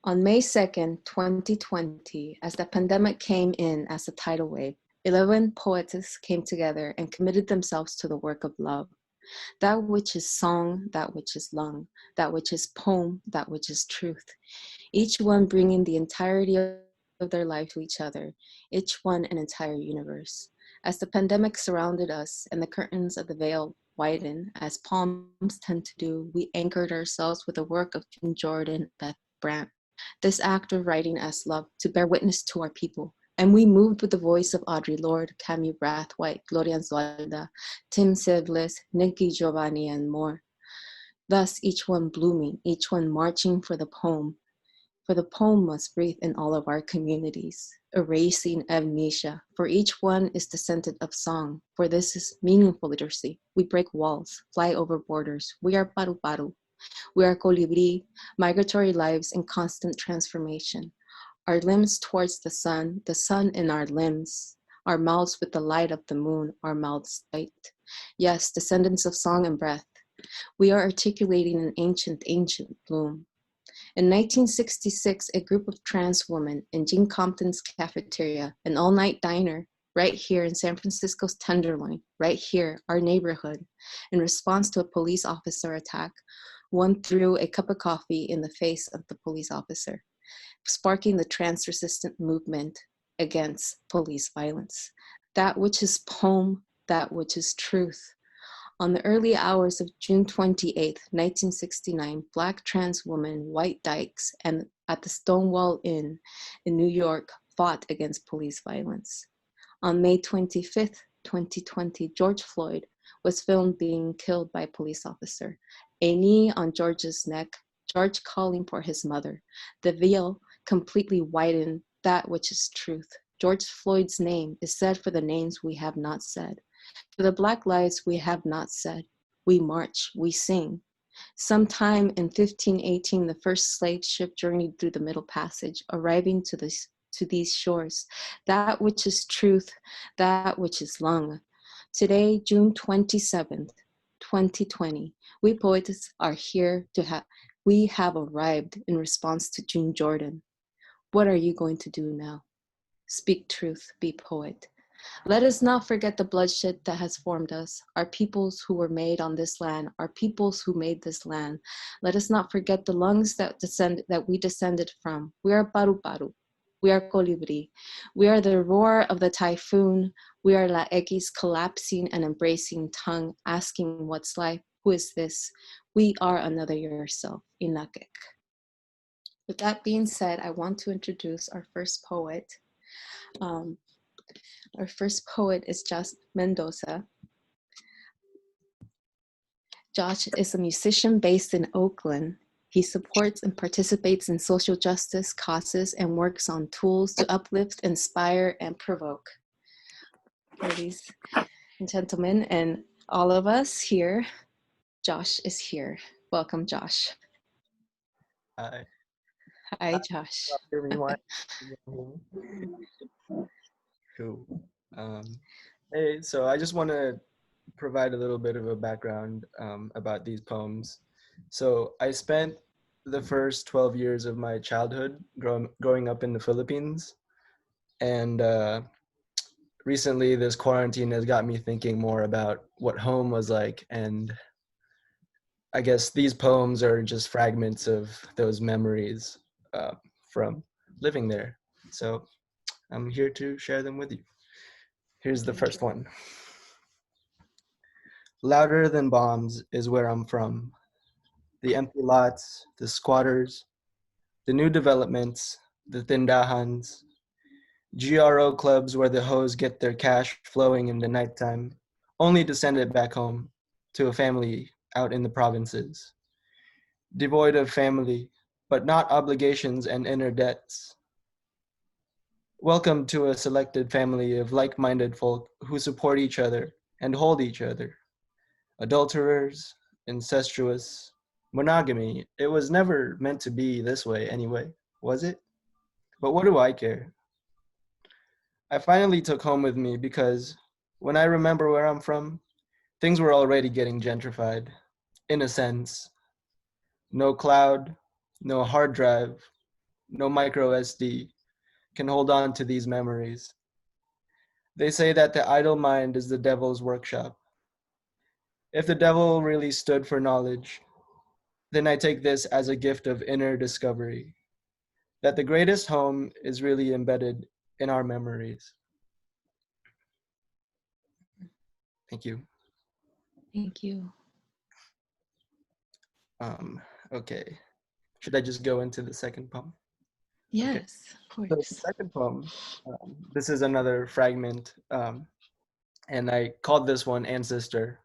On May 2nd, 2020, as the pandemic came in as a tidal wave, 11 poetesses came together and committed themselves to the work of love. That which is song, that which is lung, that which is poem, that which is truth. Each one bringing the entirety of their life to each other, each one an entire universe. As the pandemic surrounded us and the curtains of the veil widened, as poems tend to do, we anchored ourselves with the work of King Jordan, Beth Brant. This act of writing as love to bear witness to our people. And we moved with the voice of Audre Lorde, Camus Brathwaite, Gloria Anzalda, Tim Siblis, Nikki Giovanni, and more. Thus, each one blooming, each one marching for the poem must breathe in all of our communities, erasing amnesia. For each one is descendant of song, for this is meaningful literacy. We break walls, fly over borders. We are Paru-paru. We are Colibri, migratory lives in constant transformation. Our limbs towards the sun in our limbs, our mouths with the light of the moon, our mouths light. Yes, descendants of song and breath. We are articulating an ancient bloom. In 1966, a group of trans women in Gene Compton's cafeteria, an all-night diner, right here in San Francisco's Tenderloin, right here, our neighborhood, in response to a police officer attack, one threw a cup of coffee in the face of the police officer, sparking the trans-resistant movement against police violence. That which is poem, that which is truth. On the early hours of June 28, 1969, Black trans women, white dykes, and at the Stonewall Inn in New York fought against police violence. On May 25, 2020, George Floyd was filmed being killed by a police officer. A knee on George's neck, George calling for his mother. The veil completely widened that which is truth. George Floyd's name is said for the names we have not said. For the Black lives we have not said. We march, we sing. Sometime in 1518, the first slave ship journeyed through the Middle Passage, arriving to these shores. That which is truth, that which is lung. Today, June 27th, 2020, we poets are here we have arrived in response to June Jordan. What are you going to do now? Speak truth, be poet. Let us not forget the bloodshed that has formed us, our peoples who were made on this land, our peoples who made this land. Let us not forget the lungs that we descended from. We are Paru-paru. We are Colibri. We are the roar of the typhoon. We are La X's collapsing and embracing tongue, asking what's life, who is this? We are another yourself, Inakek. With that being said, I want to introduce our first poet. Our first poet is Josh Mendoza. Josh is a musician based in Oakland. He supports and participates in social justice causes and works on tools to uplift, inspire, and provoke. Ladies and gentlemen, and all of us here, Josh is here. Welcome, Josh. Hi. Hi, Josh. Everyone. Cool. Hey, so I just want to provide a little bit of a background about these poems. So I spent the first 12 years of my childhood growing up in the Philippines. And recently this quarantine has got me thinking more about what home was like. And I guess these poems are just fragments of those memories from living there. So I'm here to share them with you. Here's the first one. Louder than bombs is where I'm from. The empty lots, the squatters, the new developments, the tindahans, GRO clubs where the hoes get their cash flowing in the nighttime, only to send it back home to a family out in the provinces. Devoid of family, but not obligations and inner debts. Welcome to a selected family of like-minded folk who support each other and hold each other. Adulterers, incestuous, monogamy. It was never meant to be this way anyway, was it? But what do I care? I finally took home with me because when I remember where I'm from, things were already getting gentrified, in a sense. No cloud, no hard drive, no micro SD, can hold on to these memories. They say that the idle mind is the devil's workshop. If the devil really stood for knowledge, then I take this as a gift of inner discovery, that the greatest home is really embedded in our memories. Thank you. Thank you. Okay. Should I just go into the second poem? Okay. Yes, of So the course. second poem, this is another fragment, and I called this one Ancestor.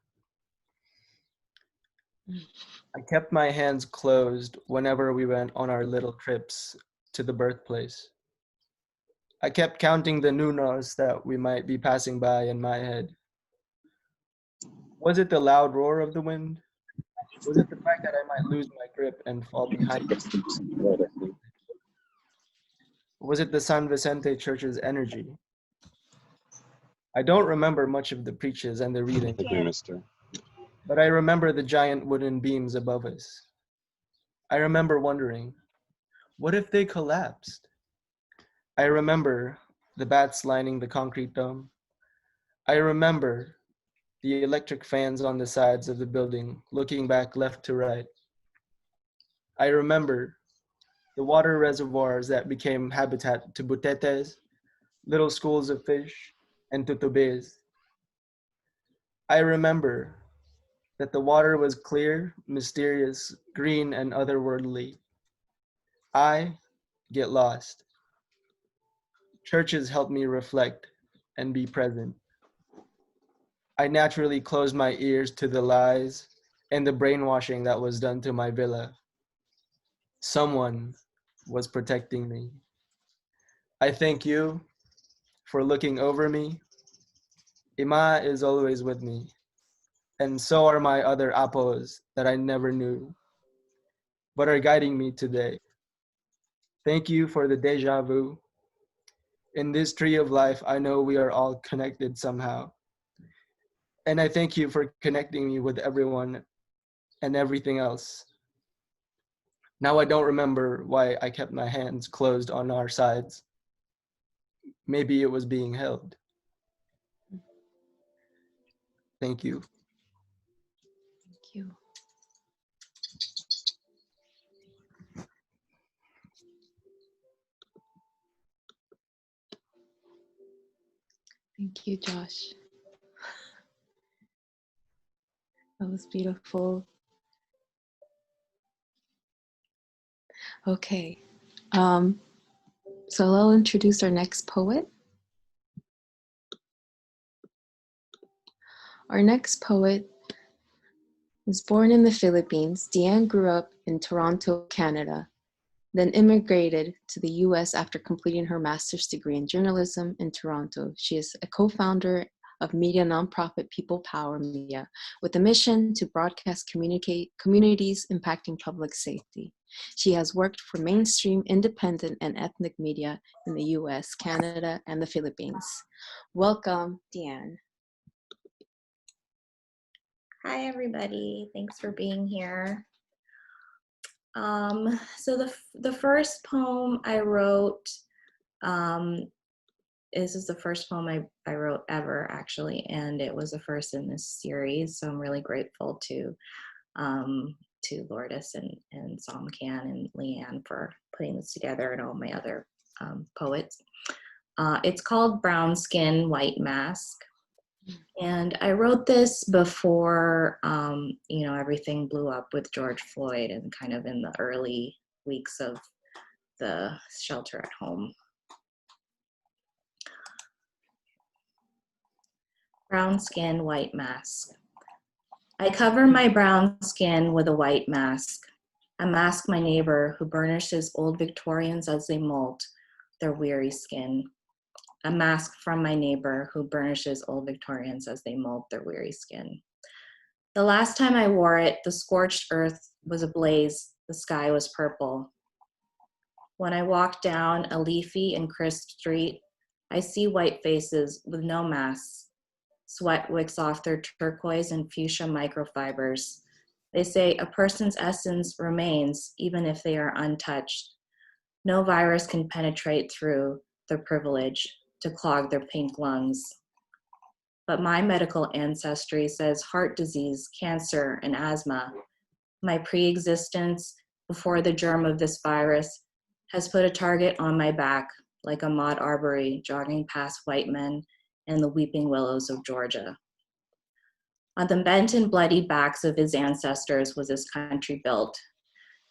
I kept my hands closed whenever we went on our little trips to the birthplace. I kept counting the nunos that we might be passing by in my head. Was it the loud roar of the wind? Was it the fact that I might lose my grip and fall behind? Was it the San Vicente Church's energy? I don't remember much of the preaches and the reading, but I remember the giant wooden beams above us. I remember wondering, what if they collapsed? I remember the bats lining the concrete dome. I remember the electric fans on the sides of the building looking back left to right. I remember the water reservoirs that became habitat to butetes, little schools of fish, and tutubes. I remember that the water was clear, mysterious, green, and otherworldly. I get lost. Churches help me reflect and be present. I naturally closed my ears to the lies and the brainwashing that was done to my villa. Someone was protecting me. I thank you for looking over me. Ima is always with me, and so are my other apos that I never knew, but are guiding me today. Thank you for the deja vu. In this tree of life, I know we are all connected somehow. And I thank you for connecting me with everyone and everything else. Now I don't remember why I kept my hands closed on our sides. Maybe it was being held. Thank you. Thank you. Thank you, Josh. That was beautiful. Okay. So I'll introduce our next poet. Our next poet was born in the Philippines. Dyan grew up in Toronto, Canada, then immigrated to the US after completing her master's degree in journalism in Toronto. She is a co-founder of media nonprofit People Power Media with a mission to broadcast communities impacting public safety. She has worked for mainstream, independent, and ethnic media in the US, Canada, and the Philippines. Welcome, Dyan. Hi, everybody. Thanks for being here. So the first poem I wrote, this is the first poem I wrote ever, actually, and it was the first in this series. So I'm really grateful to Lourdes and SOMCAN and Leanne for putting this together, and all my other poets. It's called Brown Skin, White Mask. And I wrote this before, everything blew up with George Floyd and kind of in the early weeks of the shelter at home. Brown skin, white mask. I cover my brown skin with a white mask. I mask my neighbor who burnishes old Victorians as they molt their weary skin. A mask from my neighbor who burnishes old Victorians as they molt their weary skin. The last time I wore it, the scorched earth was ablaze, the sky was purple. When I walk down a leafy and crisp street, I see white faces with no masks. Sweat wicks off their turquoise and fuchsia microfibers. They say a person's essence remains even if they are untouched. No virus can penetrate through their privilege to clog their pink lungs. But my medical ancestry says heart disease, cancer, and asthma, my pre-existence before the germ of this virus, has put a target on my back like a Maud Arbery jogging past white men and the weeping willows of Georgia. On the bent and bloody backs of his ancestors was this country built.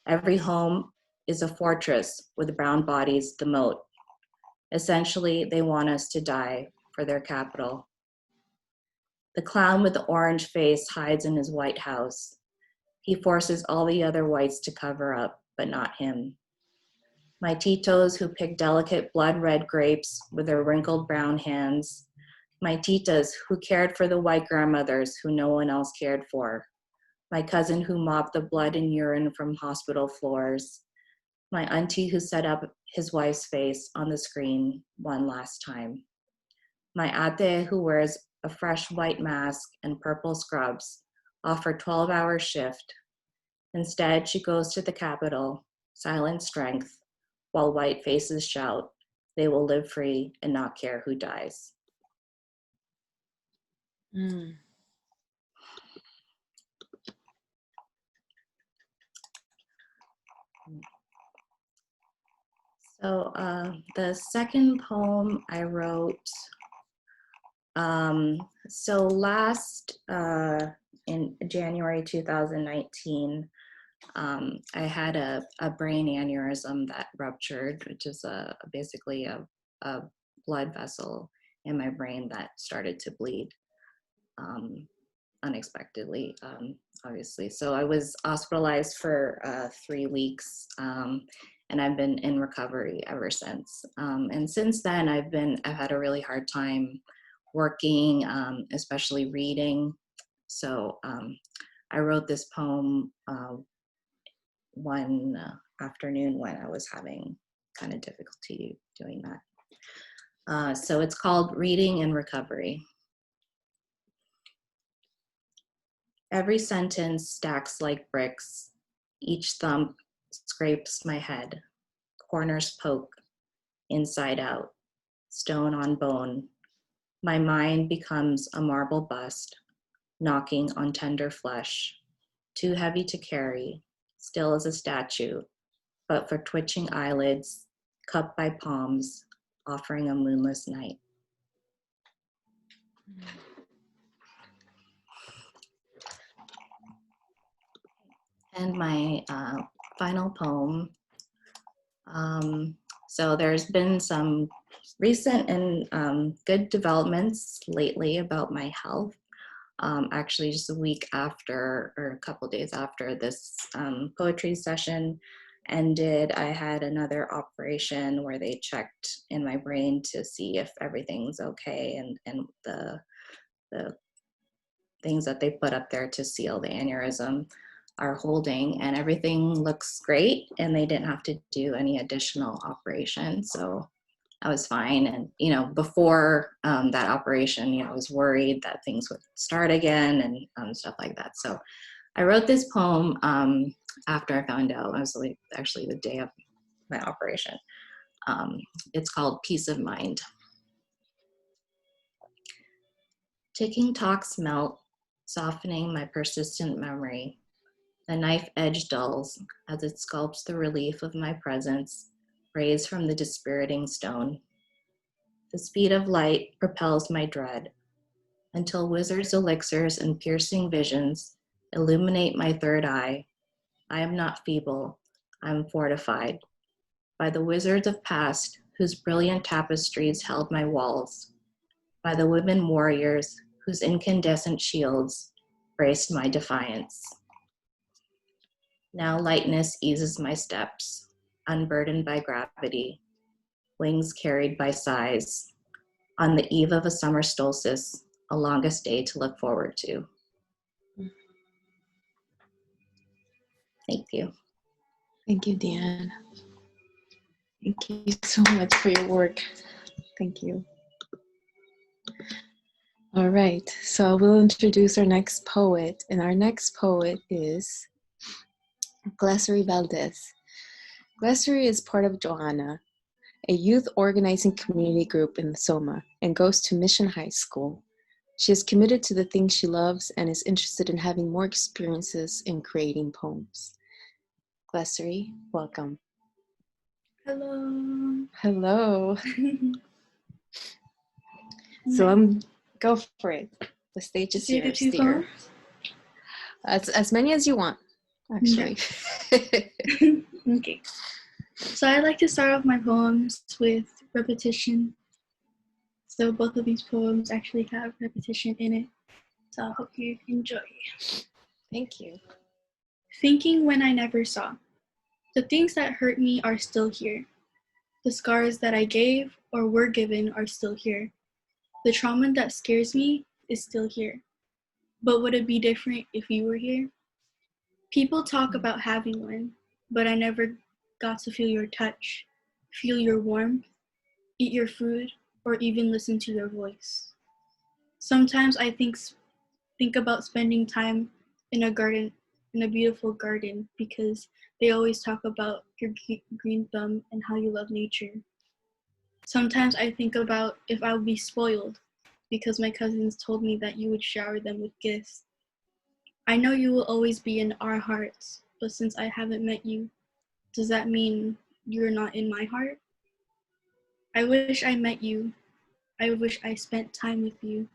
Every home is a fortress with brown bodies, the moat. Essentially, they want us to die for their capital. The clown with the orange face hides in his white house. He forces all the other whites to cover up, but not him. My titos who pick delicate blood-red grapes with their wrinkled brown hands. My titas who cared for the white grandmothers who no one else cared for. My cousin who mopped the blood and urine from hospital floors. My auntie who set up his wife's face on the screen one last time. My ate who wears a fresh white mask and purple scrubs off her 12-hour shift. Instead, she goes to the Capitol, silent strength, while white faces shout, they will live free and not care who dies. Mm. So the second poem I wrote, so last in January 2019, I had a brain aneurysm that ruptured, which is basically a blood vessel in my brain that started to bleed unexpectedly, obviously. So I was hospitalized for 3 weeks, and I've been in recovery ever since. And since then, I've had a really hard time working, especially reading. So I wrote this poem one afternoon when I was having kind of difficulty doing that. So it's called Reading in Recovery. Every sentence stacks like bricks. Each thump scrapes my head. Corners poke, inside out, stone on bone. My mind becomes a marble bust, knocking on tender flesh, too heavy to carry, still as a statue, but for twitching eyelids, cupped by palms, offering a moonless night. And my final poem. So there's been some recent and good developments lately about my health. Actually, just a week after, or a couple days after this poetry session ended, I had another operation where they checked in my brain to see if everything's okay, and the things that they put up there to seal the aneurysm are holding, and everything looks great, and they didn't have to do any additional operation. So I was fine. And, before that operation, I was worried that things would start again and stuff like that. So I wrote this poem after I found out. I was actually the day of my operation. It's called Peace of Mind. Ticking talks melt, softening my persistent memory. The knife edge dulls as it sculpts the relief of my presence, raised from the dispiriting stone. The speed of light propels my dread, until wizards' elixirs and piercing visions illuminate my third eye. I am not feeble, I am fortified by the wizards of past whose brilliant tapestries held my walls, by the women warriors whose incandescent shields braced my defiance. Now lightness eases my steps, unburdened by gravity, wings carried by sighs, on the eve of a summer solstice, a longest day to look forward to. Thank you. Thank you, Dyan. Thank you so much for your work. Thank you. All right, so we'll introduce our next poet, and our next poet is Glesaree Valdez. Glesaree is part of Johanna, a youth organizing community group in the Soma, and goes to Mission High School. She is committed to the things she loves and is interested in having more experiences in creating poems. Glesaree, welcome. Hello. Hello. So go for it. The stage is yours, dear. As many as you want, actually. Okay. So I like to start off my poems with repetition. So both of these poems actually have repetition in it. So I hope you enjoy. Thank you. Thinking when I never saw. The things that hurt me are still here. The scars that I gave or were given are still here. The trauma that scares me is still here. But would it be different if you were here? People talk about having one, but I never got to feel your touch, feel your warmth, eat your food, or even listen to your voice. Sometimes I think about spending time in a garden, in a beautiful garden, because they always talk about your green thumb and how you love nature. Sometimes I think about if I would be spoiled, because my cousins told me that you would shower them with gifts. I know you will always be in our hearts, but since I haven't met you, does that mean you're not in my heart? I wish I met you. I wish I spent time with you.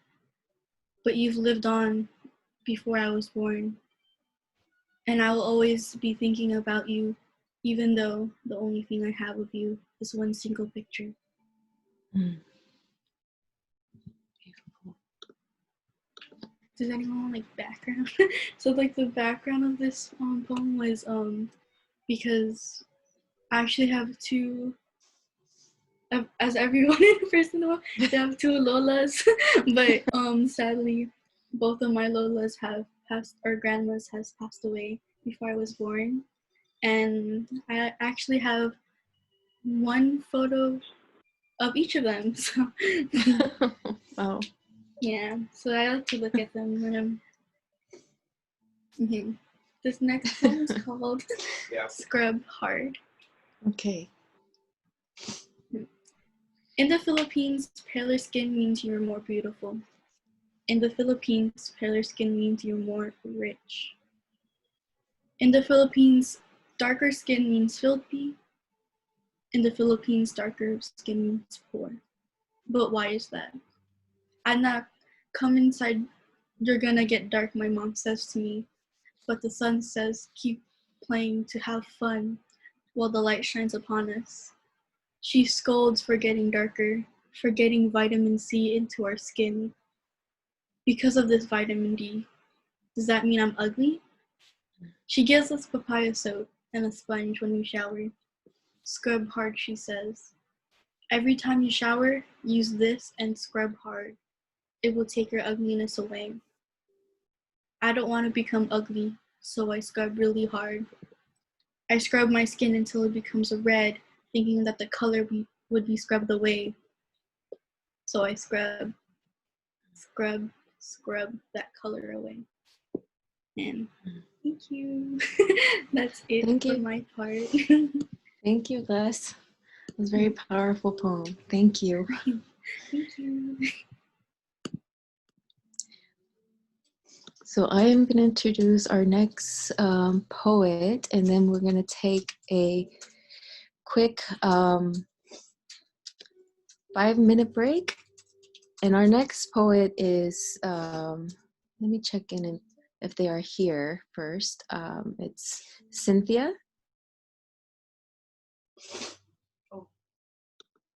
But you've lived on before I was born. And I will always be thinking about you, even though the only thing I have of you is one single picture. Beautiful. Does anyone want like background? So like the background of this poem was because I actually have two, as everyone in person knows, they have two Lolas, but sadly, both of my Lolas have passed, or grandmas has passed away before I was born, and I actually have one photo of each of them. So Wow. yeah, so I like to look at them when I'm. Mm-hmm. This next poem is called Scrub Hard. Okay. In the Philippines, paler skin means you're more beautiful. In the Philippines, paler skin means you're more rich. In the Philippines, darker skin means filthy. In the Philippines, darker skin means poor. But why is that? Anak, come inside, you're gonna get dark, my mom says to me. But the sun says, keep playing to have fun while the light shines upon us. She scolds for getting darker, for getting vitamin C into our skin. Because of this vitamin D, does that mean I'm ugly? She gives us papaya soap and a sponge when we shower. Scrub hard, she says. Every time you shower, use this and scrub hard. It will take your ugliness away. I don't want to become ugly, so I scrub really hard. I scrub my skin until it becomes red, thinking that the color would be scrubbed away. So I scrub that color away. And thank you. That's it Thank for you. my part. Thank you, Gus. It was a very powerful poem. Thank you. Thank you. So I am going to introduce our next poet, and then we're going to take a quick 5-minute break. And our next poet is, let me check in if they are here first. It's Cynthia.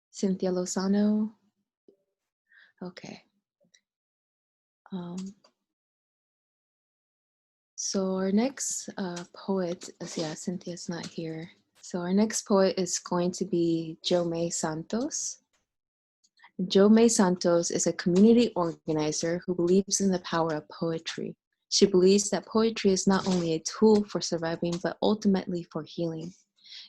Cynthia Lozano. Okay. So our next poet, yeah, Cynthia's not here. So our next poet is going to be Joemae Santos. Joemae Santos is a community organizer who believes in the power of poetry. She believes that poetry is not only a tool for surviving, but ultimately for healing.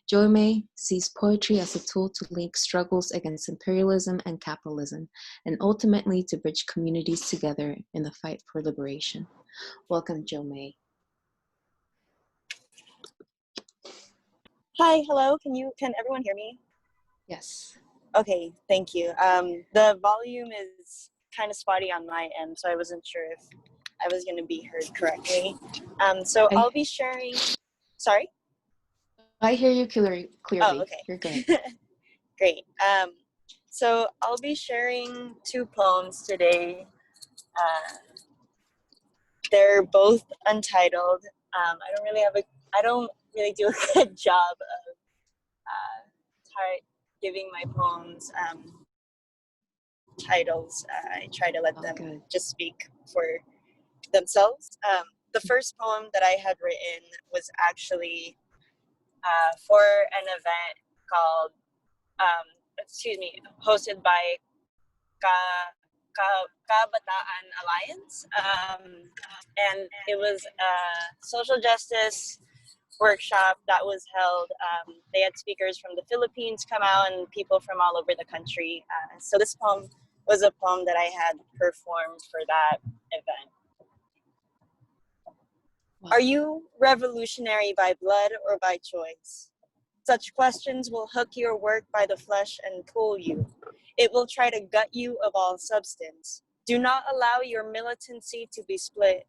Joemae sees poetry as a tool to link struggles against imperialism and capitalism, and ultimately to bridge communities together in the fight for liberation. Welcome, Joemae. Hi, hello. Can everyone hear me? Yes. Okay, thank you. The volume is kind of spotty on my end, so I wasn't sure if I was going to be heard correctly. So I'll be sharing. Sorry? I hear you clearly. Oh, okay. You're good. Great. So I'll be sharing two poems today. They're both untitled. I don't really do a good job of giving my poems titles. I try to let them just speak for themselves. The first poem that I had written was actually for an event called, hosted by Kabataan Alliance. And it was a social justice workshop that was held. They had speakers from the Philippines come out and people from all over the country. So this poem was a poem that I had performed for that event. Wow. Are you revolutionary by blood or by choice? Such questions will hook your work by the flesh and pull you. It will try to gut you of all substance. Do not allow your militancy to be split.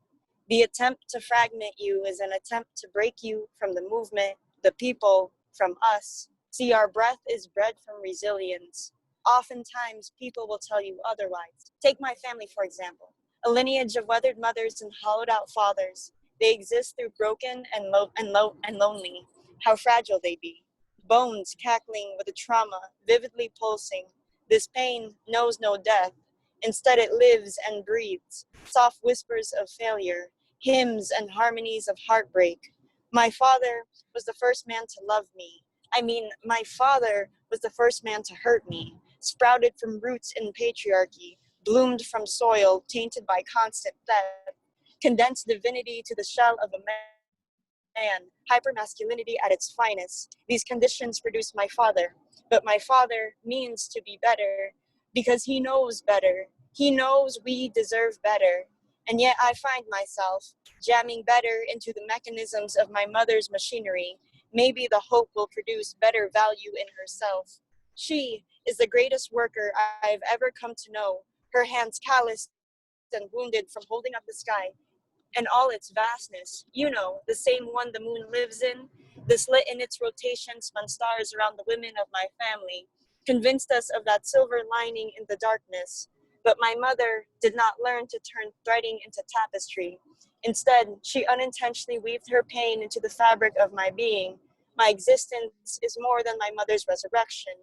The attempt to fragment you is an attempt to break you from the movement, the people, from us. See, our breath is bred from resilience. Oftentimes, people will tell you otherwise. Take my family, for example, a lineage of weathered mothers and hollowed out fathers. They exist through broken and lonely. How fragile they be. Bones cackling with a trauma, vividly pulsing. This pain knows no death. Instead, it lives and breathes. Soft whispers of failure, hymns and harmonies of heartbreak. My father was the first man to love me. My father was the first man to hurt me. Sprouted from roots in patriarchy, bloomed from soil tainted by constant theft. Condensed divinity to the shell of a man, hypermasculinity at its finest. These conditions produce my father, but my father means to be better because he knows better. He knows we deserve better. And yet I find myself jamming better into the mechanisms of my mother's machinery. Maybe the hope will produce better value in herself. She is the greatest worker I've ever come to know. Her hands calloused and wounded from holding up the sky and all its vastness, the same one the moon lives in. This lit in its rotation spun stars around the women of my family, convinced us of that silver lining in the darkness. But my mother did not learn to turn threading into tapestry. Instead, she unintentionally weaved her pain into the fabric of my being. My existence is more than my mother's resurrection.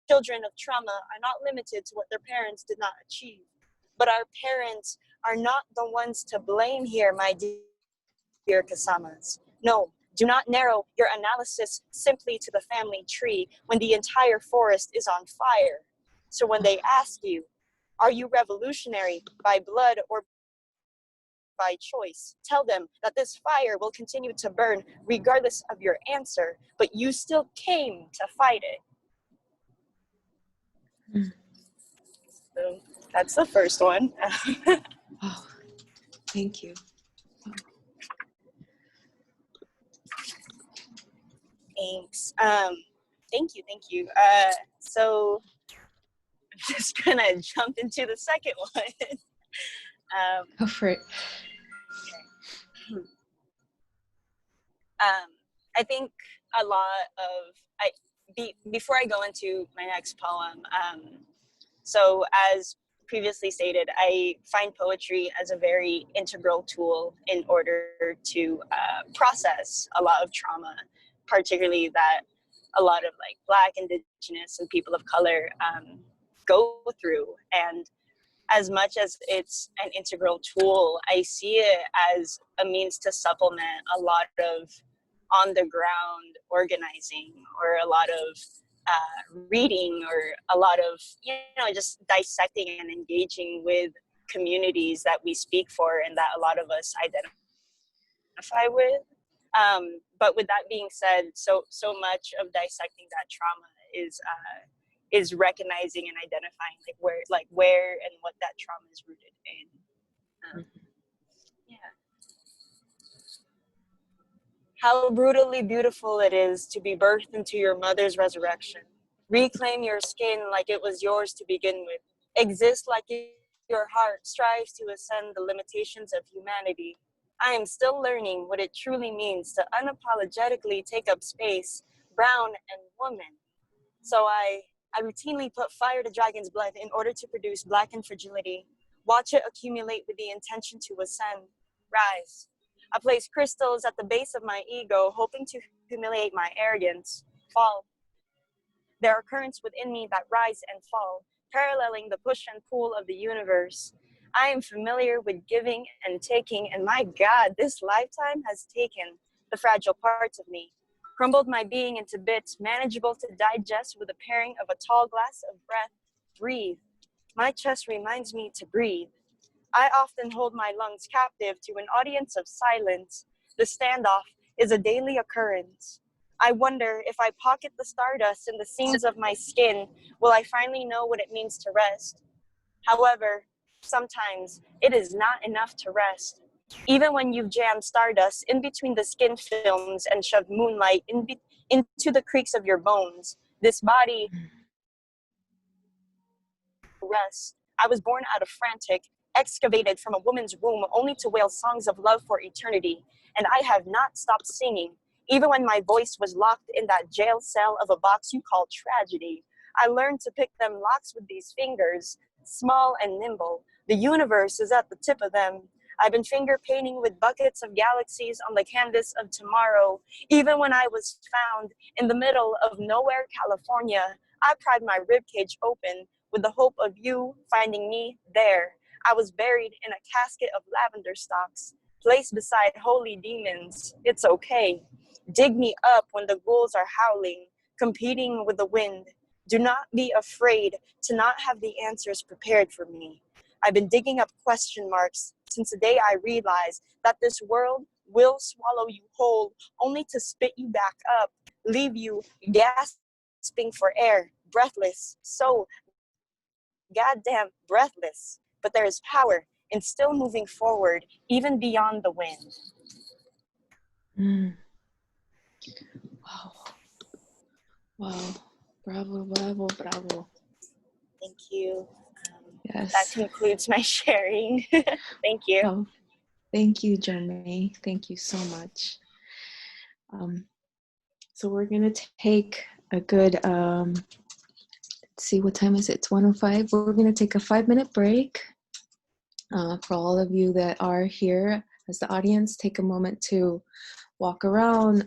Children of trauma are not limited to what their parents did not achieve. But our parents are not the ones to blame here, my dear Kasamas. No, do not narrow your analysis simply to the family tree when the entire forest is on fire. So when they ask you, are you revolutionary by blood or by choice? Tell them that this fire will continue to burn regardless of your answer, but you still came to fight it. So that's the first one. Oh, thank you. Thanks. Thank you. So I'm just gonna jump into the second one. Go for it. Okay. I think a lot of before I go into my next poem. So as previously stated, I find poetry as a very integral tool in order to process a lot of trauma, particularly that a lot of like Black, Indigenous, and people of color go through. And as much as it's an integral tool, I see it as a means to supplement a lot of on the ground organizing or a lot of reading or a lot of, just dissecting and engaging with communities that we speak for and that a lot of us identify with. But with that being said, so much of dissecting that trauma is recognizing and identifying where and what that trauma is rooted in. How brutally beautiful it is to be birthed into your mother's resurrection. Reclaim your skin like it was yours to begin with. Exist like your heart strives to ascend the limitations of humanity. I am still learning what it truly means to unapologetically take up space, brown and woman. So I routinely put fire to dragon's blood in order to produce blackened fragility. Watch it accumulate with the intention to ascend, rise. I place crystals at the base of my ego, hoping to humiliate my arrogance, fall. There are currents within me that rise and fall, paralleling the push and pull of the universe. I am familiar with giving and taking, and my God, this lifetime has taken the fragile parts of me, crumbled my being into bits manageable to digest with a pairing of a tall glass of breath. Breathe. My chest reminds me to breathe. I often hold my lungs captive to an audience of silence. The standoff is a daily occurrence. I wonder if I pocket the stardust in the seams of my skin, will I finally know what it means to rest? However, sometimes it is not enough to rest. Even when you've jammed stardust in between the skin films and shoved moonlight into the creaks of your bones, this body rest. I was born out of frantic, excavated from a woman's womb only to wail songs of love for eternity, and I have not stopped singing, even when my voice was locked in that jail cell of a box you call tragedy. I learned to pick them locks with these fingers, small and nimble. The universe is at the tip of them. I've been finger painting with buckets of galaxies on the canvas of tomorrow. Even when I was found in the middle of nowhere, California, I pried my ribcage open with the hope of you finding me there. I was buried in a casket of lavender stalks, placed beside holy demons. It's okay. Dig me up when the ghouls are howling, competing with the wind. Do not be afraid to not have the answers prepared for me. I've been digging up question marks since the day I realized that this world will swallow you whole, only to spit you back up, leave you gasping for air, breathless, so goddamn breathless. But there is power in still moving forward, even beyond the wind. Mm. Wow. Wow. Bravo, bravo, bravo. Thank you. That Yes. concludes my sharing. Thank you. Oh, thank you, Joemae. Thank you so much. So we're going to take a good, let's see, what time is it? It's 1:05. We're going to take a 5-minute break. For all of you that are here as the audience, take a moment to walk around,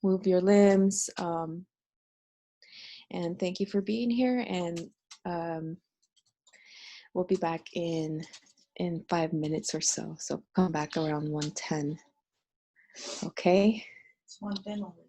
move your limbs, and thank you for being here. And we'll be back in 5 minutes or so. So come back around 1:10. Okay? It's 1:10 only.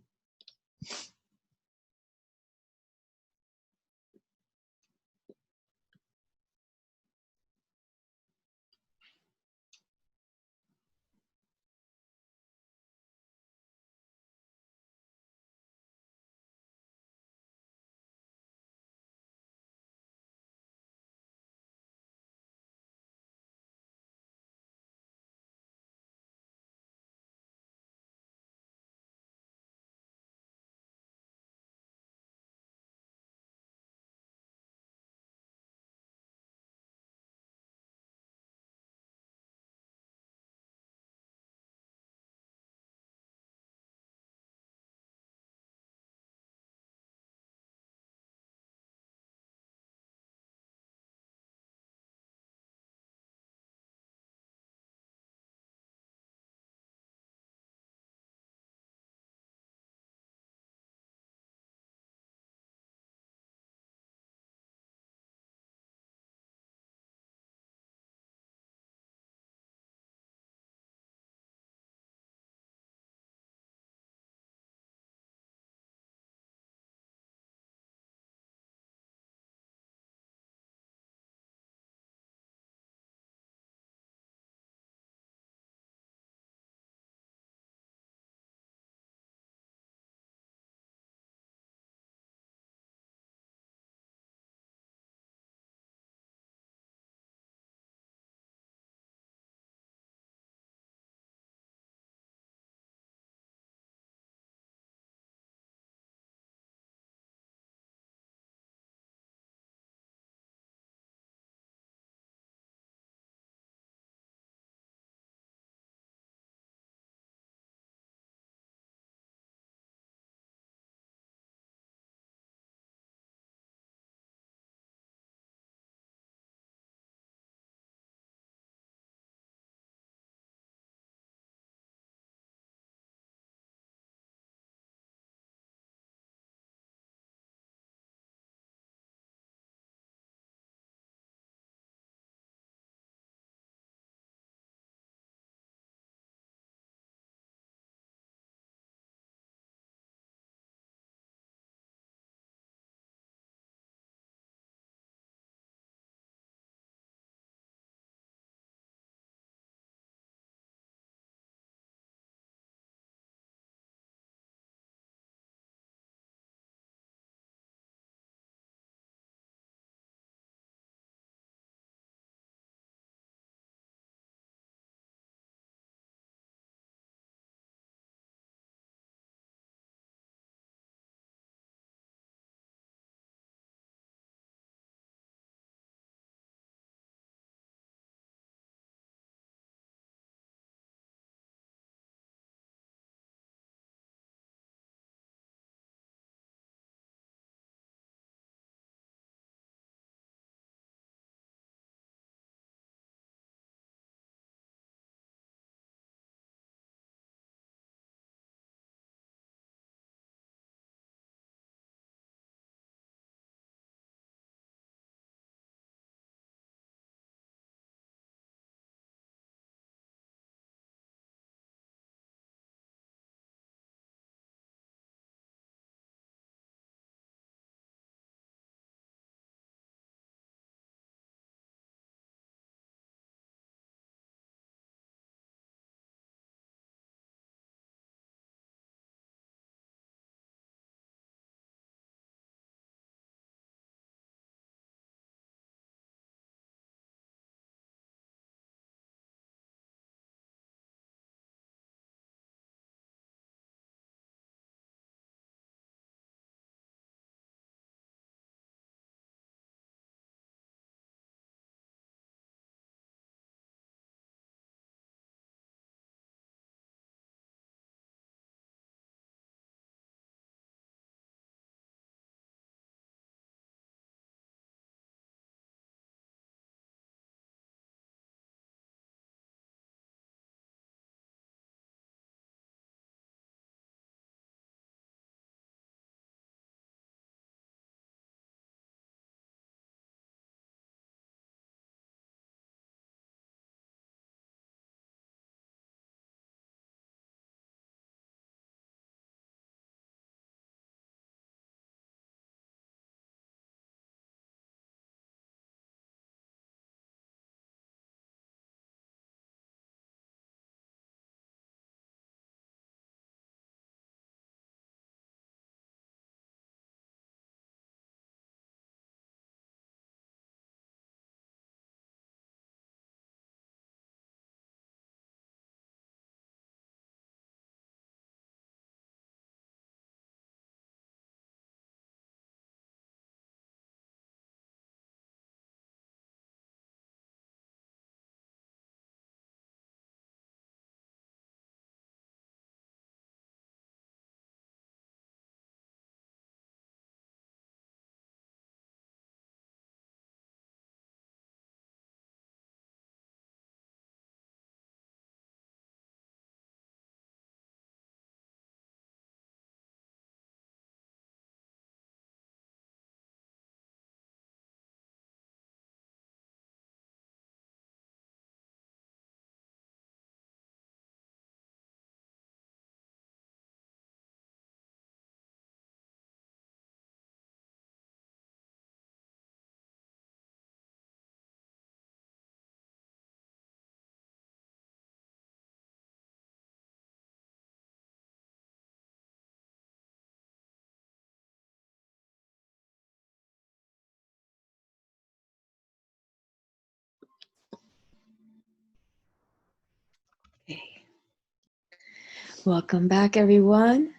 Welcome back, everyone.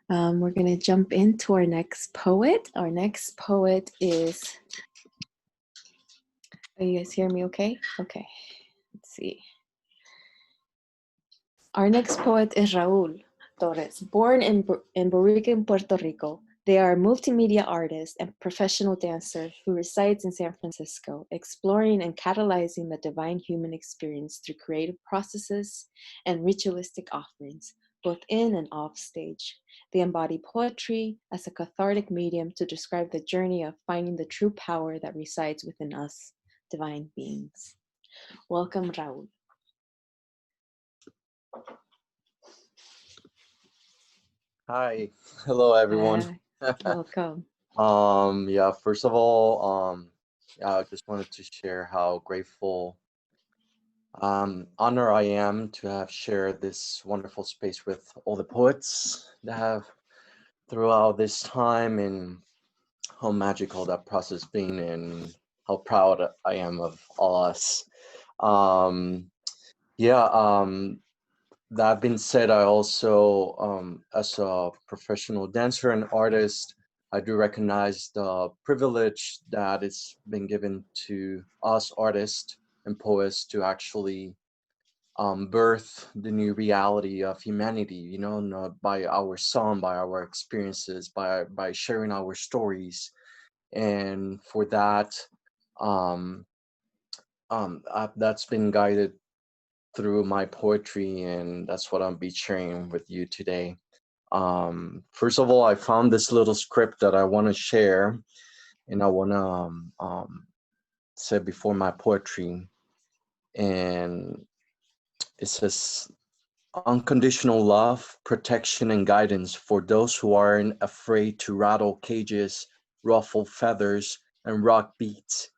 We're going to jump into our next poet. Our next poet is... Are you guys hear me okay? Okay. Let's see. Our next poet is Raul Torres. Born in Borica, Puerto Rico, they are a multimedia artist and professional dancer who resides in San Francisco, exploring and catalyzing the divine human experience through creative processes and ritualistic offerings, both in and off stage. They embody poetry as a cathartic medium to describe the journey of finding the true power that resides within us, divine beings. Welcome, Raul. Hi, hello everyone. Welcome. Yeah, first of all, I just wanted to share how grateful, honor I am to have shared this wonderful space with all the poets that have throughout this time, and how magical that process been, and how proud I am of all us. Yeah, that being said, I also, as a professional dancer and artist, I do recognize the privilege that it's been given to us artists and poets to actually birth the new reality of humanity, you know, not by our song, by our experiences, by sharing our stories. And for that, um, that's been guided through my poetry, and that's what I'll be sharing with you today. First of all, I found this little script that I want to share, and I want to say before my poetry. And it says, unconditional love, protection, and guidance for those who aren't afraid to rattle cages, ruffle feathers, and rock beats.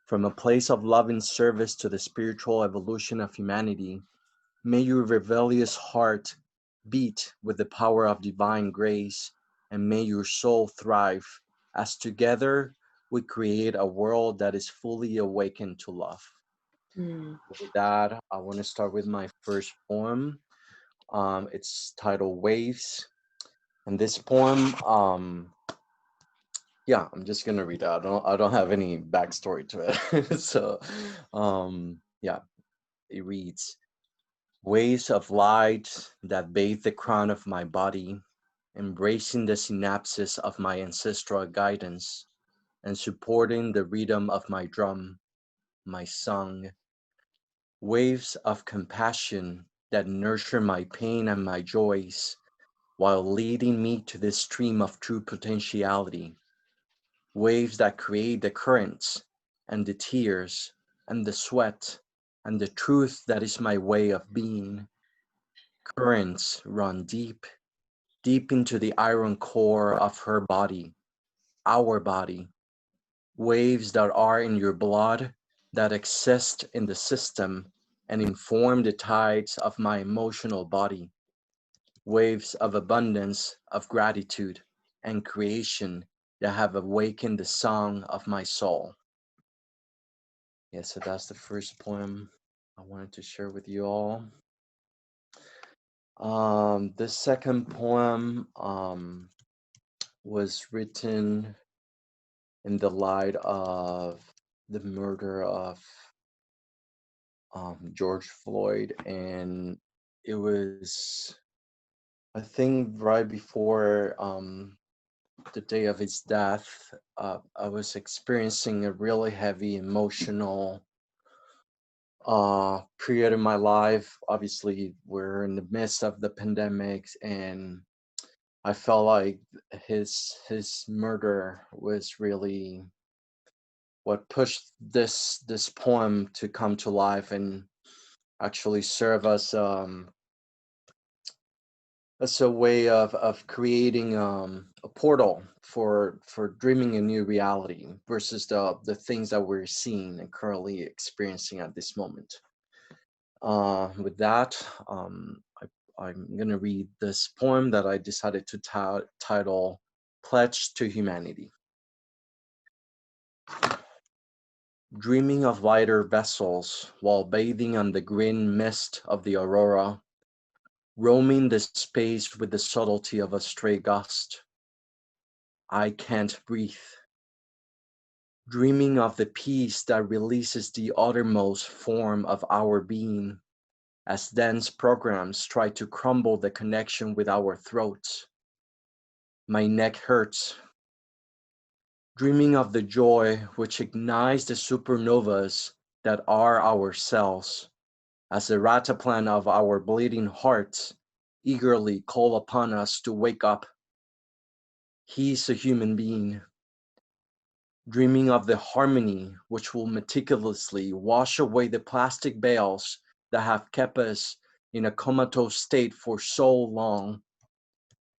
From a place of loving service to the spiritual evolution of humanity, may your rebellious heart beat with the power of divine grace, and may your soul thrive, as together we create a world that is fully awakened to love. With that, I want to start with my first poem. It's titled Waves. And this poem, yeah, I'm just gonna read it. I don't have any backstory to it. So yeah, it reads, waves of light that bathe the crown of my body, embracing the synapses of my ancestral guidance, and supporting the rhythm of my drum, my song. Waves of compassion that nurture my pain and my joys, while leading me to this stream of true potentiality. Waves that create the currents and the tears and the sweat and the truth that is my way of being. Currents run deep, deep into the iron core of her body, our body. Waves that are in your blood, that exist in the system and inform the tides of my emotional body. Waves of abundance, of gratitude and creation that have awakened the song of my soul. Yeah, so that's the first poem I wanted to share with you all. The second poem was written in the light of the murder of George Floyd, and it was, I think, right before the day of his death. I was experiencing a really heavy emotional period in my life. Obviously, we're in the midst of the pandemic, and I felt like his murder was really what pushed this poem to come to life and actually serve as a way of creating a portal for dreaming a new reality versus the things that we're seeing and currently experiencing at this moment. With that, I'm gonna read this poem that I decided to title Pledge to Humanity. Dreaming of lighter vessels while bathing on the green mist of the aurora, roaming the space with the subtlety of a stray gust. I can't breathe. Dreaming of the peace that releases the uttermost form of our being as dense programs try to crumble the connection with our throats. My neck hurts. Dreaming of the joy which ignites the supernovas that are our cells, as the rataplan of our bleeding hearts eagerly call upon us to wake up. He's a human being. Dreaming of the harmony which will meticulously wash away the plastic veils that have kept us in a comatose state for so long.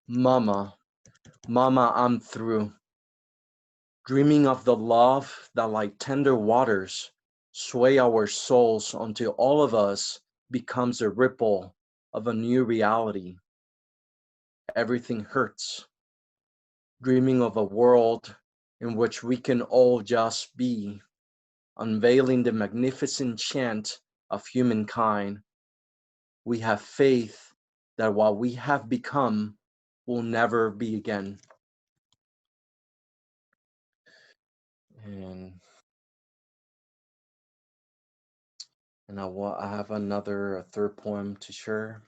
Mama, Mama, I'm through. Dreaming of the love that like tender waters sway our souls until all of us becomes a ripple of a new reality. Everything hurts. Dreaming of a world in which we can all just be, unveiling the magnificent chant of humankind. We have faith that what we have become will never be again. And I have a third poem to share.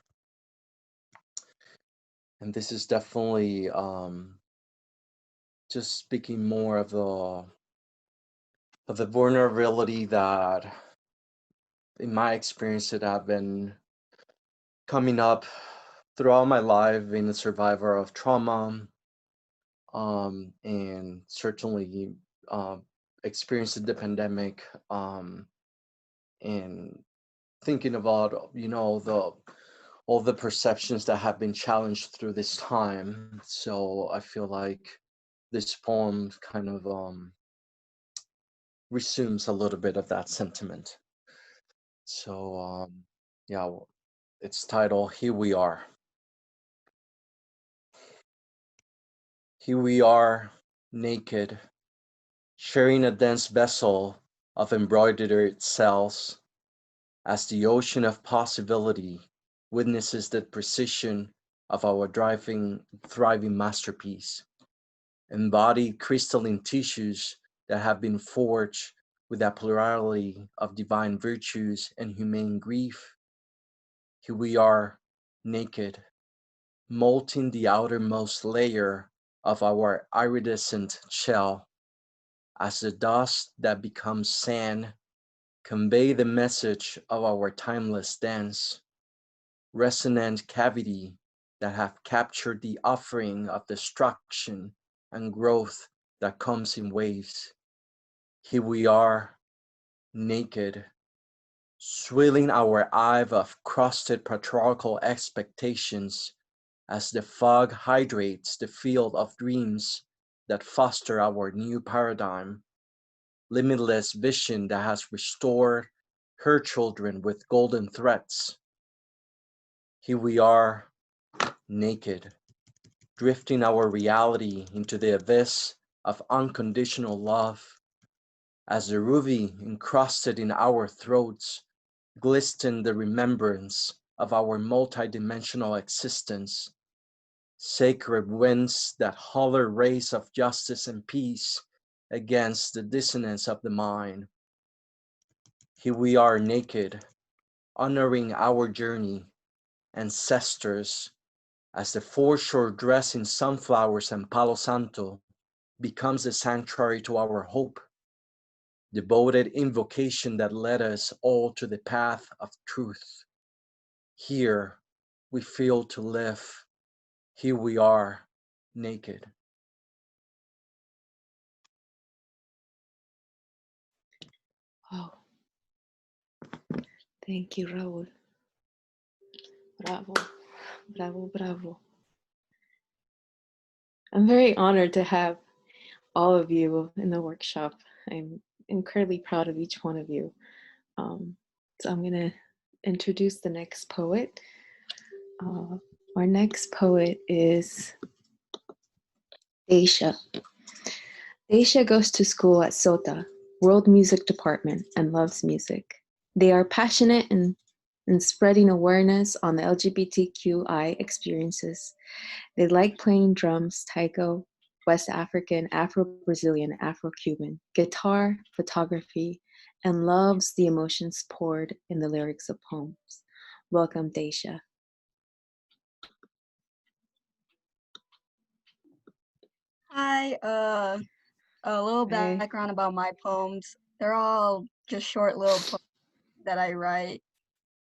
And this is definitely just speaking more of the vulnerability that, in my experience, that I've been coming up throughout my life, being a survivor of trauma, and certainly experiencing the pandemic, and thinking about, you know, all the perceptions that have been challenged through this time. So I feel like this poem kind of resumes a little bit of that sentiment. So yeah, it's titled Here We Are. Here we are, naked, sharing a dense vessel of embroidered cells, as the ocean of possibility witnesses the precision of our thriving masterpiece, embodied crystalline tissues that have been forged with a plurality of divine virtues and humane grief. Here we are, naked, molting the outermost layer of our iridescent shell, as the dust that becomes sand convey the message of our timeless dance, resonant cavity that have captured the offering of destruction and growth that comes in waves. Here we are, naked, swilling our hive of crusted patriarchal expectations as the fog hydrates the field of dreams that foster our new paradigm, limitless vision that has restored her children with golden threads. Here we are, naked, drifting our reality into the abyss of unconditional love, as the ruby encrusted in our throats glisten the remembrance of our multidimensional existence, sacred winds that holler rays of justice and peace against the dissonance of the mind. Here we are naked, honoring our journey, ancestors, as the foreshore dressed in sunflowers and Palo Santo becomes a sanctuary to our hope, devoted invocation that led us all to the path of truth. Here we feel to live. Here we are, naked. Wow. Thank you, Raul. Bravo, bravo, bravo. I'm very honored to have all of you in the workshop. I'm incredibly proud of each one of you. So I'm going to introduce the next poet. Our next poet is Dayzsha. Dayzsha goes to school at SOTA, World Music Department, and loves music. They are passionate and and spreading awareness on the LGBTQI experiences. They like playing drums, taiko, West African, Afro-Brazilian, Afro-Cuban, guitar, photography, and loves the emotions poured in the lyrics of poems. Welcome, Dayzsha. Hi, a little Hi. background about my poems. They're all just short little poems that I write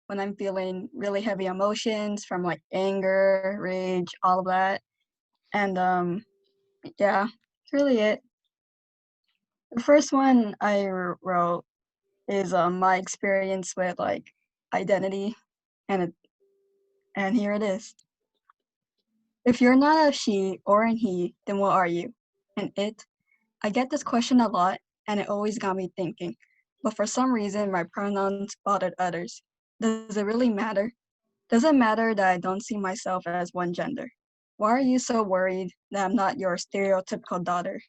when I'm feeling really heavy emotions from like anger, rage, all of that. And yeah, that's really it. The first one I wrote is my experience with like identity, and here it is. If you're not a she or an he, then what are you? An it? I get this question a lot, and it always got me thinking. But for some reason, my pronouns bothered others. Does it really matter? Does it matter that I don't see myself as one gender? Why are you so worried that I'm not your stereotypical daughter?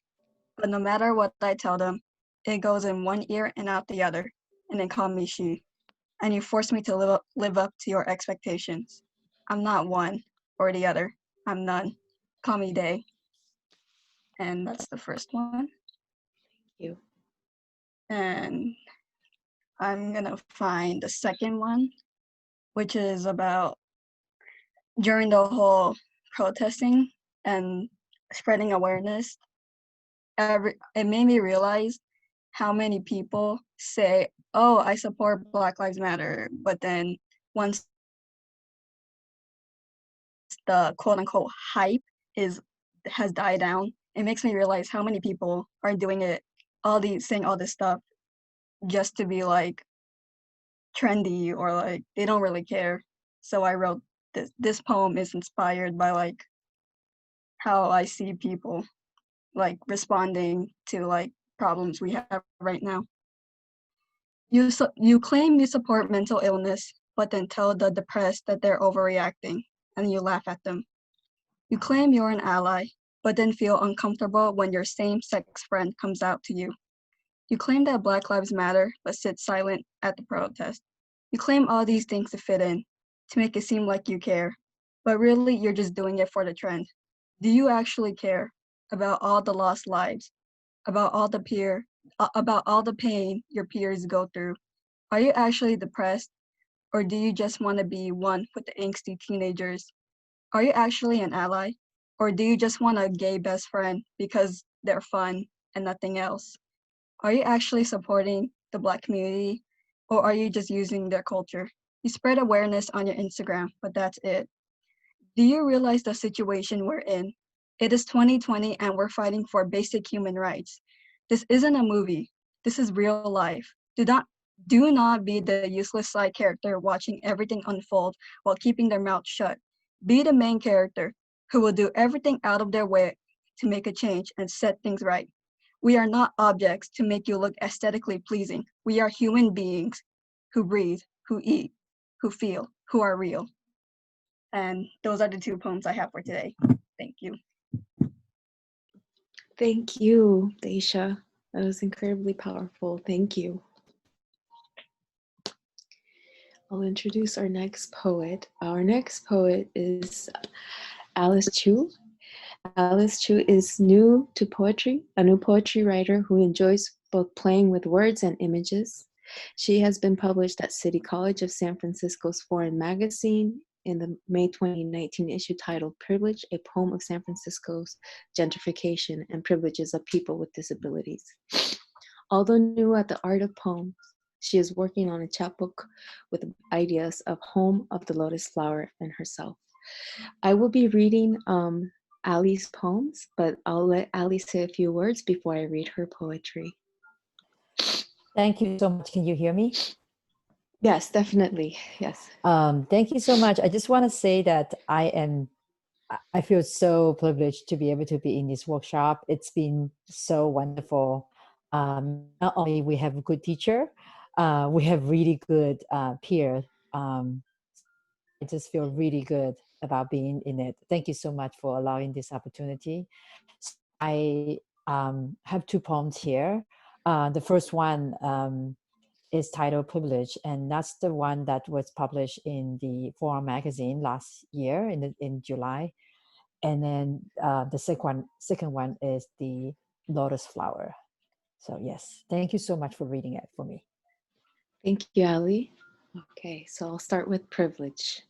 But no matter what I tell them, it goes in one ear and out the other, and they call me she. And you force me to live up to your expectations. I'm not one or the other. I'm none. Call me they. And that's the first one. You. And I'm gonna find the second one, which is about during the whole protesting and spreading awareness. It made me realize how many people say, "Oh, I support Black Lives Matter," but then once the quote unquote hype has died down, it makes me realize how many people are doing it, saying all this stuff just to be like trendy, or like they don't really care. So I wrote this poem is inspired by like how I see people like responding to like problems we have right now. You claim you support mental illness, but then tell the depressed that they're overreacting, and you laugh at them. You claim you're an ally, but then feel uncomfortable when your same-sex friend comes out to you. You claim that Black Lives Matter, but sit silent at the protest. You claim all these things to fit in, to make it seem like you care, but really you're just doing it for the trend. Do you actually care about all the lost lives, about all about all the pain your peers go through? Are you actually depressed, or do you just want to be one with the angsty teenagers? Are you actually an ally, or do you just want a gay best friend because they're fun and nothing else? Are you actually supporting the Black community, or are you just using their culture? You spread awareness on your Instagram, but that's it. Do you realize the situation we're in? It is 2020 and we're fighting for basic human rights. This isn't a movie. This is real life. Do not be the useless side character watching everything unfold while keeping their mouth shut. Be the main character who will do everything out of their way to make a change and set things right. We are not objects to make you look aesthetically pleasing. We are human beings who breathe, who eat, who feel, who are real. And those are the two poems I have for today. Thank you. Thank you, Dayzsha. That was incredibly powerful. Thank you. I'll introduce our next poet. Our next poet is Alice Chiu. Alice Chiu is new to poetry, a new poetry writer who enjoys both playing with words and images. She has been published at City College of San Francisco's Foreign Magazine in the May 2019 issue titled Privilege, a Poem of San Francisco's Gentrification and Privileges of People with Disabilities. Although new at the art of poems, she is working on a chapbook with ideas of Home of the Lotus Flower and herself. I will be reading Ali's poems, but I'll let Ali say a few words before I read her poetry. Thank you so much. Can you hear me? Yes, definitely. Yes. Thank you so much. I just want to say that I feel so privileged to be able to be in this workshop. It's been so wonderful. Not only we have a good teacher, we have really good peer. I just feel really good about being in it. Thank you so much for allowing this opportunity. So I have two poems here. The first one is titled Privilege, and that's the one that was published in the Forum magazine last year in July. And then the second one is the Lotus Flower. So yes, thank you so much for reading it for me. Thank you, Ali. Okay, so I'll start with Privilege.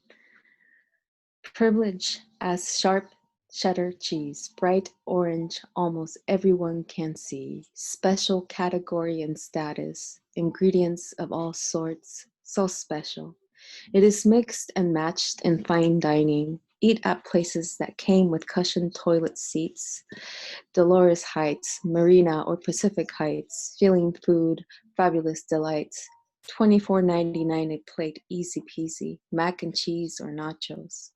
Privilege as sharp cheddar cheese, bright orange, almost everyone can see. Special category and status, ingredients of all sorts, so special. It is mixed and matched in fine dining. Eat at places that came with cushioned toilet seats. Dolores Heights, Marina or Pacific Heights, feeling food, fabulous delights. $24.99 a plate, easy peasy, mac and cheese or nachos.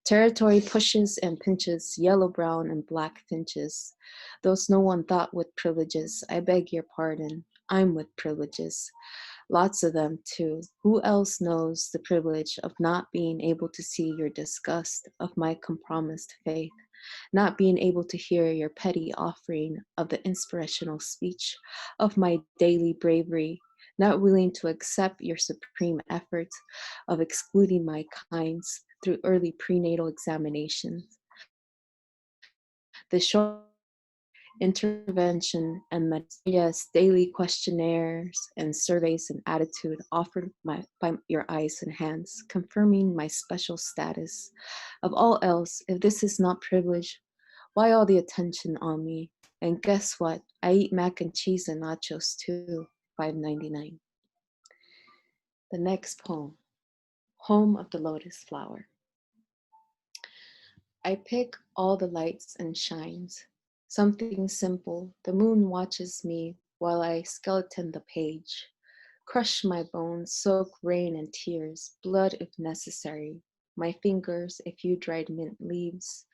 Territory pushes and pinches, yellow, brown, and black finches. Those no one thought with privileges, I beg your pardon, I'm with privileges. Lots of them, too. Who else knows the privilege of not being able to see your disgust of my compromised faith, not being able to hear your petty offering of the inspirational speech of my daily bravery, not willing to accept your supreme efforts of excluding my kinds through early prenatal examinations. The short intervention and yes, daily questionnaires and surveys and attitude offered by your eyes and hands, confirming my special status. Of all else, if this is not privilege, why all the attention on me? And guess what? I eat mac and cheese and nachos too, $5.99. The next poem, Home of the Lotus Flower. I pick all the lights and shines. Something simple, the moon watches me while I skeleton the page. Crush my bones, soak rain and tears, blood if necessary. My fingers, a few dried mint leaves.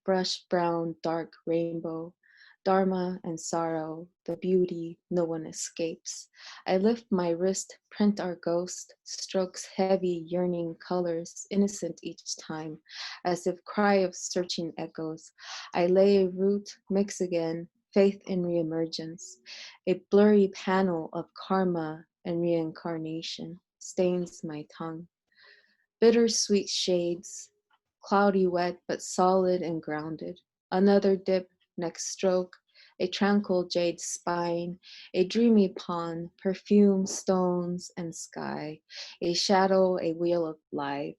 Brush brown, dark rainbow. Dharma and sorrow, the beauty no one escapes. I lift my wrist, print our ghost, strokes heavy, yearning colors, innocent each time, as if cry of searching echoes. I lay root, mix again, faith in reemergence. A blurry panel of karma and reincarnation stains my tongue. Bittersweet shades, cloudy wet but solid and grounded. Another dip, next stroke, a tranquil jade spine, a dreamy pond, perfume, stones, and sky, a shadow, a wheel of life,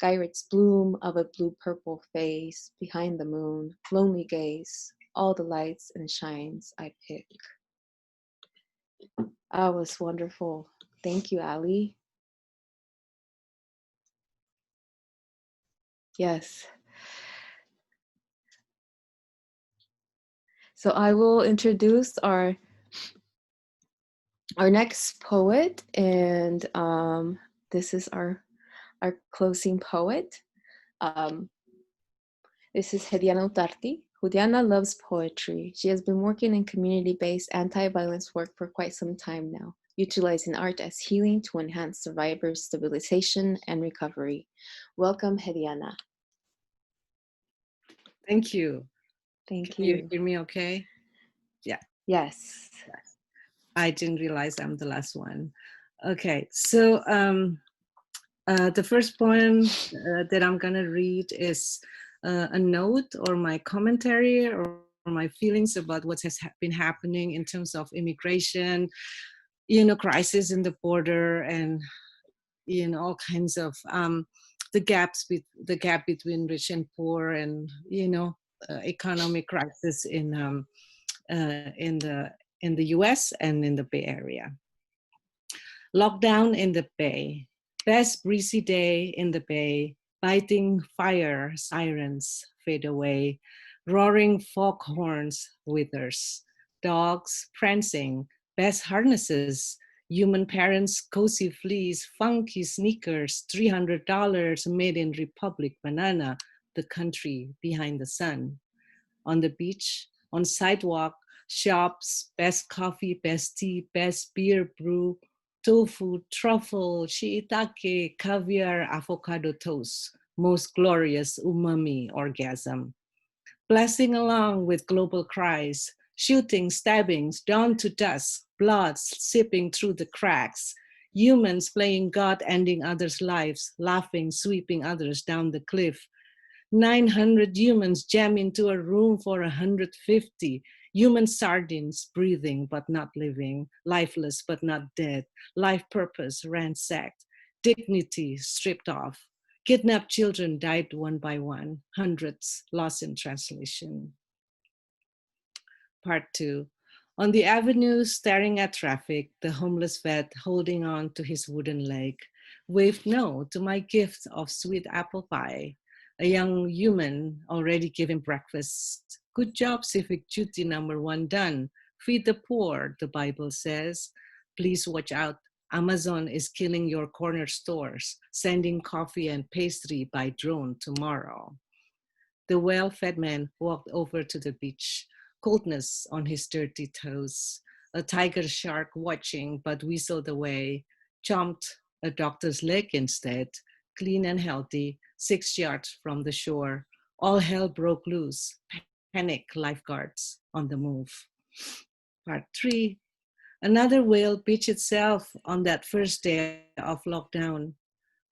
Gyrit's bloom of a blue-purple face, behind the moon, lonely gaze, all the lights and shines I pick. That was wonderful. Thank you, Ali. Yes. So I will introduce our next poet, and this is our closing poet. This is Hediana Utarti. Hediana loves poetry. She has been working in community-based anti-violence work for quite some time now, utilizing art as healing to enhance survivors' stabilization and recovery. Welcome, Hediana. Thank you. Thank Can you hear me okay? Yeah. Yes. I didn't realize I'm the last one. Okay, so the first poem that I'm gonna read is a note or my commentary or my feelings about what has been happening in terms of immigration, crisis in the border, and all kinds of the gap between rich and poor, and economic crisis in the U.S. and in the Bay Area. Lockdown in the Bay. Best breezy day in the Bay. Biting fire sirens fade away. Roaring foghorns withers. Dogs prancing. Best harnesses. Human parents, cozy fleece, funky sneakers, $300 made in Republic Banana, the country behind the sun. On the beach, on sidewalk, shops, best coffee, best tea, best beer brew, tofu, truffle, shiitake, caviar, avocado toast, most glorious umami orgasm. Blessing along with global cries, Shootings, stabbings, dawn to dusk, blood seeping through the cracks. Humans playing God, ending others' lives, laughing, sweeping others down the cliff. 900 humans jam into a room for 150. Human sardines breathing but not living, lifeless but not dead, life purpose ransacked, dignity stripped off. Kidnapped children died one by one, hundreds lost in translation. Part 2. On the avenue, staring at traffic, the homeless vet holding on to his wooden leg, waved no to my gift of sweet apple pie. A young human already giving breakfast. Good job, civic duty number 1 done. Feed the poor, the Bible says. Please watch out. Amazon is killing your corner stores, sending coffee and pastry by drone tomorrow. The well-fed man walked over to the beach, coldness on his dirty toes. A tiger shark watching but whistled away, chomped a doctor's leg instead, clean and healthy, 6 yards from the shore. All hell broke loose, panic lifeguards on the move. Part 3. Another whale beached itself on that first day of lockdown.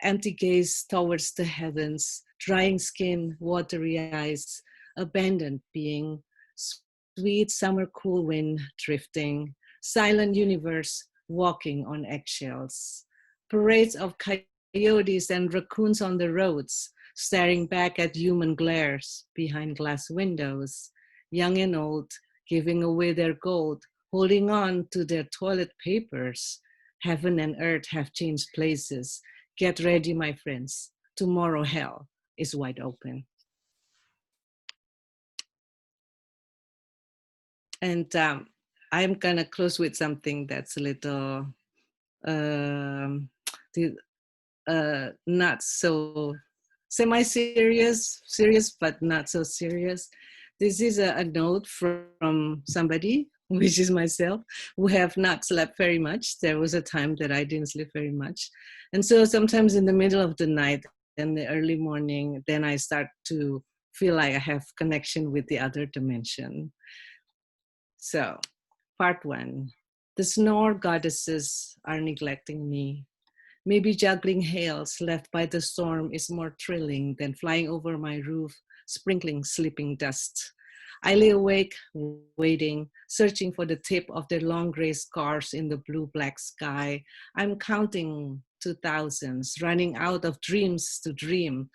Empty gaze towards the heavens, drying skin, watery eyes, abandoned being, sweet summer cool wind drifting, silent universe walking on eggshells. Parades of coyotes and raccoons on the roads, staring back at human glares behind glass windows, young and old, giving away their gold, holding on to their toilet papers. Heaven and earth have changed places. Get ready, my friends. Tomorrow hell is wide open. And I'm gonna close with something that's a little not so semi-serious, serious but not so serious. This is a note from somebody, which is myself, who have not slept very much. There was a time that I didn't sleep very much. And so sometimes in the middle of the night and the early morning, then I start to feel like I have connection with the other dimension. So, part 1. The snore goddesses are neglecting me. Maybe juggling hails left by the storm is more thrilling than flying over my roof, sprinkling sleeping dust. I lay awake, waiting, searching for the tip of their long gray scars in the blue-black sky. I'm counting 2000s, running out of dreams to dream.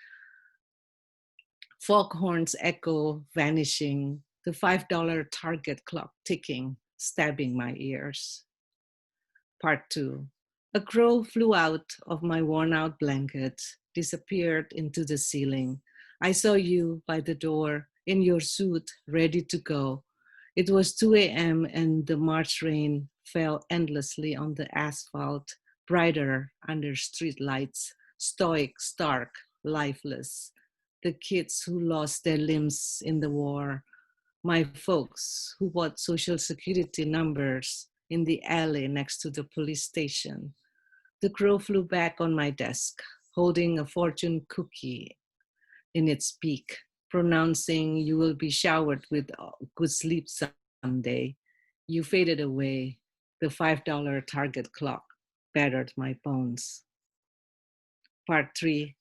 Foghorns echo, vanishing, the $5 Target clock ticking, stabbing my ears. Part 2. A crow flew out of my worn-out blanket, disappeared into the ceiling. I saw you by the door, in your suit, ready to go. It was 2 a.m. and the March rain fell endlessly on the asphalt, brighter under street lights, stoic, stark, lifeless. The kids who lost their limbs in the war, my folks who bought Social Security numbers in the alley next to the police station. The crow flew back on my desk, holding a fortune cookie in its beak, pronouncing, "You will be showered with good sleep someday." You faded away. The $5 Target clock battered my bones. Part 3.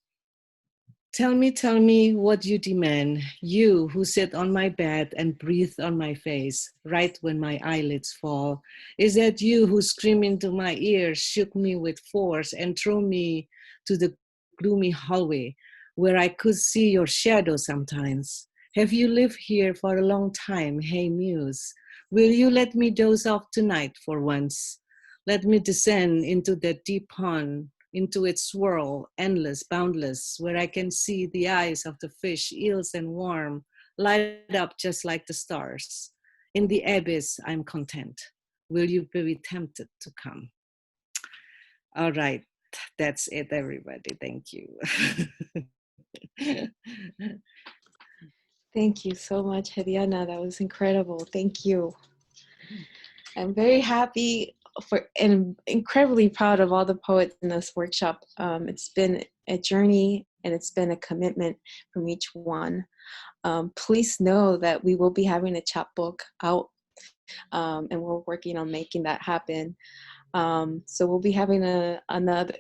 Tell me what you demand, you who sit on my bed and breathe on my face, right when my eyelids fall. Is that you who screamed into my ears, shook me with force, and threw me to the gloomy hallway where I could see your shadow sometimes? Have you lived here for a long time, hey muse? Will you let me doze off tonight for once? Let me descend into that deep pond, into its swirl, endless, boundless, where I can see the eyes of the fish, eels, and worm light up just like the stars. In the abyss, I'm content. Will you be tempted to come? All right, that's it, everybody. Thank you. Thank you so much, Hediana. That was incredible. Thank you. I'm very happy and incredibly proud of all the poets in this workshop. It's been a journey and it's been a commitment from each one. Please know that we will be having a chapbook out and we're working on making that happen. So we'll be having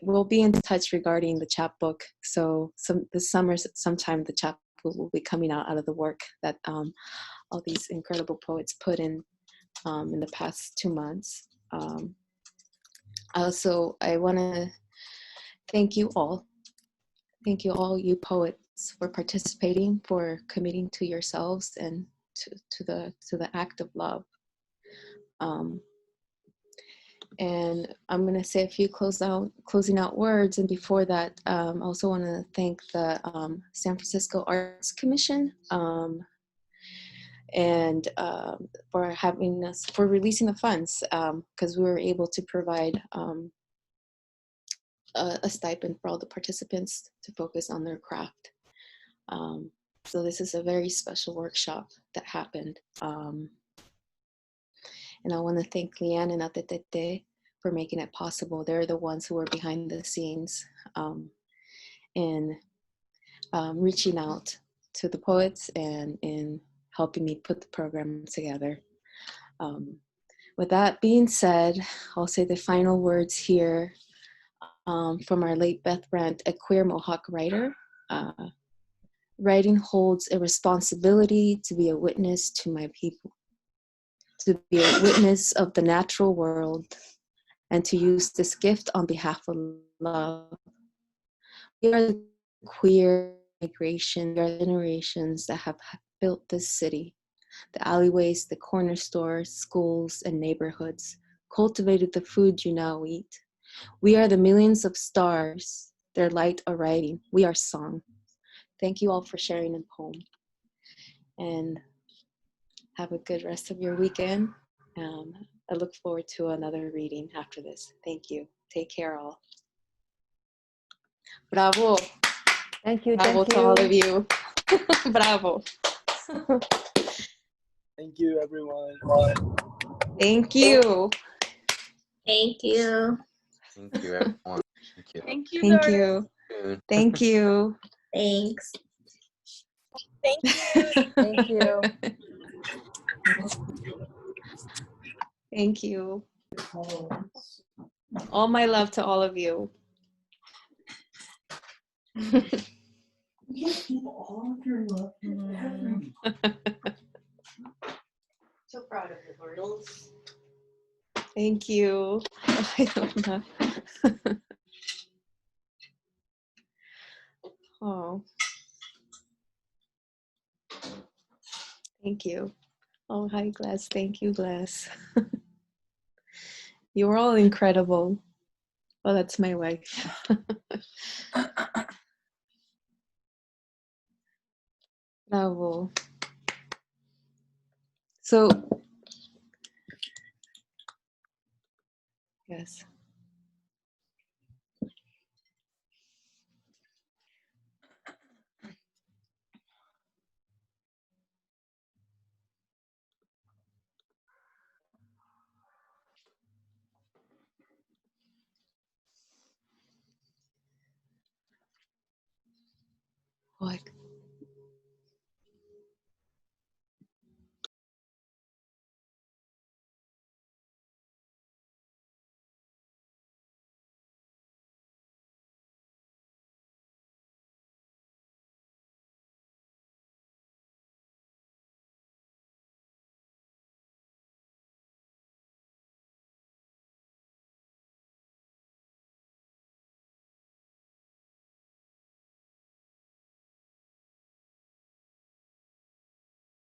we'll be in touch regarding the chapbook. So this summer, sometime the chapbook will be coming out of the work that all these incredible poets put in the past 2 months. Also, I want to thank you all. Thank you all, you poets, for participating, for committing to yourselves and to the act of love. And I'm going to say a few closing out words. And before that, I also want to thank the San Francisco Arts Commission and for releasing the funds, because we were able to provide a stipend for all the participants to focus on their craft. So this is a very special workshop that happened. And I want to thank Leanne and Atetete for making it possible. They're the ones who are behind the scenes in reaching out to the poets and in helping me put the program together. With that being said, I'll say the final words here from our late Beth Brant, a queer Mohawk writer. Writing holds a responsibility to be a witness to my people, to be a witness of the natural world, and to use this gift on behalf of love. We are the queer migration, we are the generations that have built this city, the alleyways, the corner stores, schools, and neighborhoods, cultivated the food you now eat. We are the millions of stars, their light arriving. We are song. Thank you all for sharing in poem. And have a good rest of your weekend. I look forward to another reading after this. Thank you. Take care all. Bravo. Thank you. Bravo to all of you. Bravo. Thank you, everyone. Thank you. Thank you. Thank you, everyone. Thank you. Thank you, Thank Lourdes. you. Thank you. Thanks. Thank you. Thank you. Thank you. All my love to all of you. Give people all of your love to everyone. So proud of you, Lourdes. Thank you. I don't know. Oh. Thank you. Oh, hi, Glass. Thank you, Glass. You were all incredible. Oh, that's my wife. Bravo. So, yes. Oh,